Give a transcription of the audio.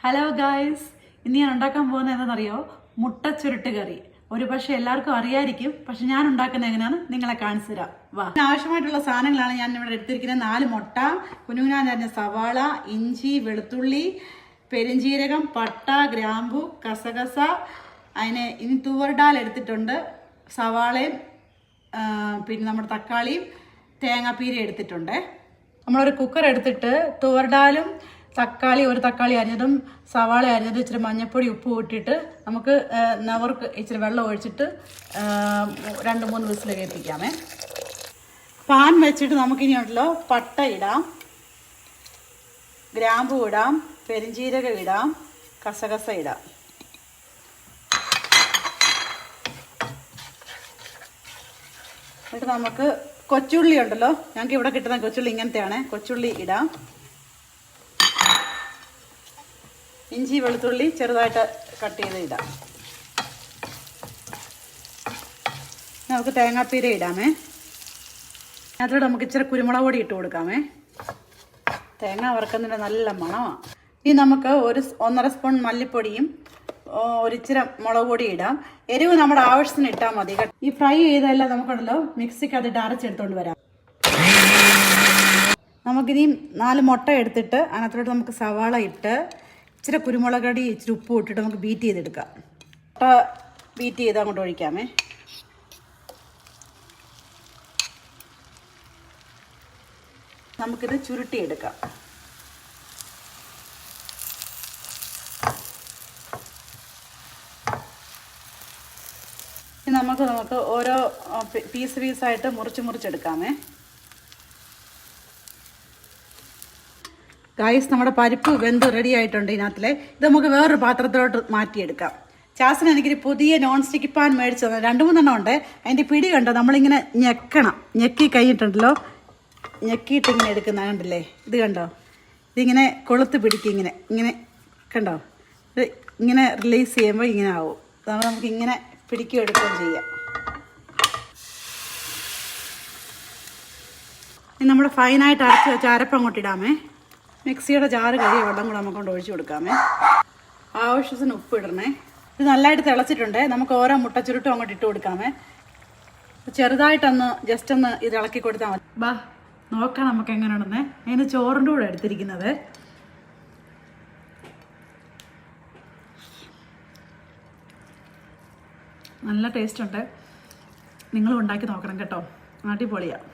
Hello guys, ഇന്ന് ഞാൻ ഉണ്ടാക്കാൻ പോകുന്നത് എന്താണെന്നറിയോ? മുട്ട ചുരുട്ട് കറി. ഒരു പക്ഷേ എല്ലാവർക്കും അറിയായിരിക്കും, പക്ഷെ ഞാൻ ഉണ്ടാക്കുന്നത് എങ്ങനെയാണെന്ന് നിങ്ങളെ കാണിച്ചു തരാം. വാ. ആവശ്യമായിട്ടുള്ള സാധനങ്ങളാണ് ഞാൻ ഇവിടെ എടുത്തിരിക്കുന്നത്. 4 മുട്ട, കുനുകുനാന്ന് അരിഞ്ഞ സവാള, ഇഞ്ചി, വെളുത്തുള്ളി, പെരിഞ്ജീരകം, പട്ട, ഗ്രാമ്പു, കസകസ, ഇനി തുവർ ഡാൽ എടുത്തിട്ടുണ്ട്, സവാളയും പിന്നെ നമ്മുടെ തക്കാളിയും തേങ്ങാപ്പീര എടുത്തിട്ടുണ്ട്. നമ്മളൊരു കുക്കർ എടുത്തിട്ട് തുവർ ഡാലും തക്കാളി, ഒരു തക്കാളി അരിഞ്ഞതും സവാള അരിഞ്ഞതും ഇച്ചിരി മഞ്ഞൾപ്പൊടി ഉപ്പ് ഇട്ടിട്ട് നമുക്ക് നവർക്ക് ഇച്ചിരി വെള്ളം ഒഴിച്ചിട്ട് 2-3 വിസിൽ കേൾപ്പിക്കാമേ. പാൻ വെച്ചിട്ട് നമുക്കിനിയുണ്ടല്ലോ പട്ട ഇടാം, ഗ്രാമ്പു ഇടാം, പെരിഞ്ജീരകം ഇടാം, കസകസ ഇടാം. എന്നിട്ട് നമുക്ക് കൊച്ചുള്ളി ഉണ്ടല്ലോ, ഞങ്ങൾക്ക് ഇവിടെ കിട്ടുന്ന കൊച്ചുള്ളി ഇങ്ങനത്തെയാണ്, കൊച്ചുള്ളി ഇടാം. ഇഞ്ചി വെളുത്തുള്ളി ചെറുതായിട്ട് കട്ട് ചെയ്ത് ഇടാം. നമുക്ക് തേങ്ങാപ്പീര ഇടാമേ. അതിലൂടെ നമുക്ക് ഇച്ചിരി കുരുമുളക് പൊടി ഇട്ട് കൊടുക്കാമേ. തേങ്ങ വറുക്കുന്നതിൻ്റെ നല്ല മണമാണ്. ഇനി നമുക്ക് 1.5 സ്പൂൺ മല്ലിപ്പൊടിയും ഒരിച്ചിരി മുളക് പൊടി ഇടാം. എരിവ് നമ്മുടെ ആവശ്യത്തിന് ഇട്ടാൽ മതി. ഈ ഫ്രൈ ചെയ്തെല്ലാം നമുക്കുണ്ടല്ലോ മിക്സിക്ക് അതിട്ട് അരച്ചെടുത്തോണ്ട് വരാം. നമുക്കിനി 4 മുട്ട എടുത്തിട്ട് അതിനകത്തോട്ട് നമുക്ക് സവാള ഇട്ട് ഇച്ചിരി കുരുമുളക് പൊടി ഇച്ചിരി ഉപ്പ് ഇട്ടിട്ട് നമുക്ക് ബീറ്റ് ചെയ്തെടുക്കാം. മുട്ട ബീറ്റ് ചെയ്ത് അങ്ങോട്ട് ഒഴിക്കാമേ. നമുക്കിത് ചുരുട്ടിയെടുക്കാം. നമുക്ക് ഓരോ പീസായിട്ട് മുറിച്ചെടുക്കാമേ. ഗായ്സ്, നമ്മുടെ പരിപ്പ് വെന്ത് റെഡി ആയിട്ടുണ്ട്. ഇതിനകത്തിലെ ഇത് നമുക്ക് വേറൊരു പാത്രത്തിലോട്ട് മാറ്റിയെടുക്കാം. ചാസിന് എനിക്കൊരു പുതിയ നോൺ സ്റ്റിക്ക് പാൻ മേടിച്ചത് 2-3 ഉണ്ട്. അതിൻ്റെ പിടി കണ്ടോ, നമ്മളിങ്ങനെ ഞെക്കണം. ഞെക്കി കഴിഞ്ഞിട്ടുണ്ടല്ലോ, ഞെക്കിയിട്ട് ഇങ്ങനെ എടുക്കുന്ന കണ്ടില്ലേ, ഇത് കണ്ടോ, ഇതിങ്ങനെ കൊളുത്ത് പിടിക്കും. ഇങ്ങനെ കണ്ടോ, ഇത് ഇങ്ങനെ റിലീസ് ചെയ്യുമ്പോൾ ഇങ്ങനെ ആവും. അതാകുമ്പോൾ നമുക്ക് ഇങ്ങനെ പിടിക്കുകയും എടുക്കുകയും ചെയ്യാം. ഇനി നമ്മൾ ഫൈനായിട്ട് അരച്ച് വെച്ച അരപ്പ് അങ്ങോട്ട് ഇടാമേ. മിക്സിയുടെ ജാറ് കഴിയ വെള്ളം കൂടെ നമുക്ക് കൊണ്ട് ഒഴിച്ച് കൊടുക്കാമേ. ആവശ്യത്തിന് ഉപ്പ് ഇടണേ. ഇത് നല്ലതായിട്ട് തിളച്ചിട്ടുണ്ട്. നമുക്ക് ഓരോ മുട്ട ചുരുട്ടും അങ്ങോട്ട് ഇട്ട് കൊടുക്കാമേ. ചെറുതായിട്ടൊന്ന് ജസ്റ്റ് ഒന്ന് ഇത് ഇളക്കി കൊടുത്താൽ മതി. ബാ നോക്കാം നമുക്ക് എങ്ങനെയാണെന്ന്. അതിന് ചോറിൻ്റെ കൂടെ എടുത്തിരിക്കുന്നത്. നല്ല ടേസ്റ്റ് ഉണ്ട്. നിങ്ങളും ഉണ്ടാക്കി നോക്കണം കേട്ടോ, അടിപൊളിയാണ്.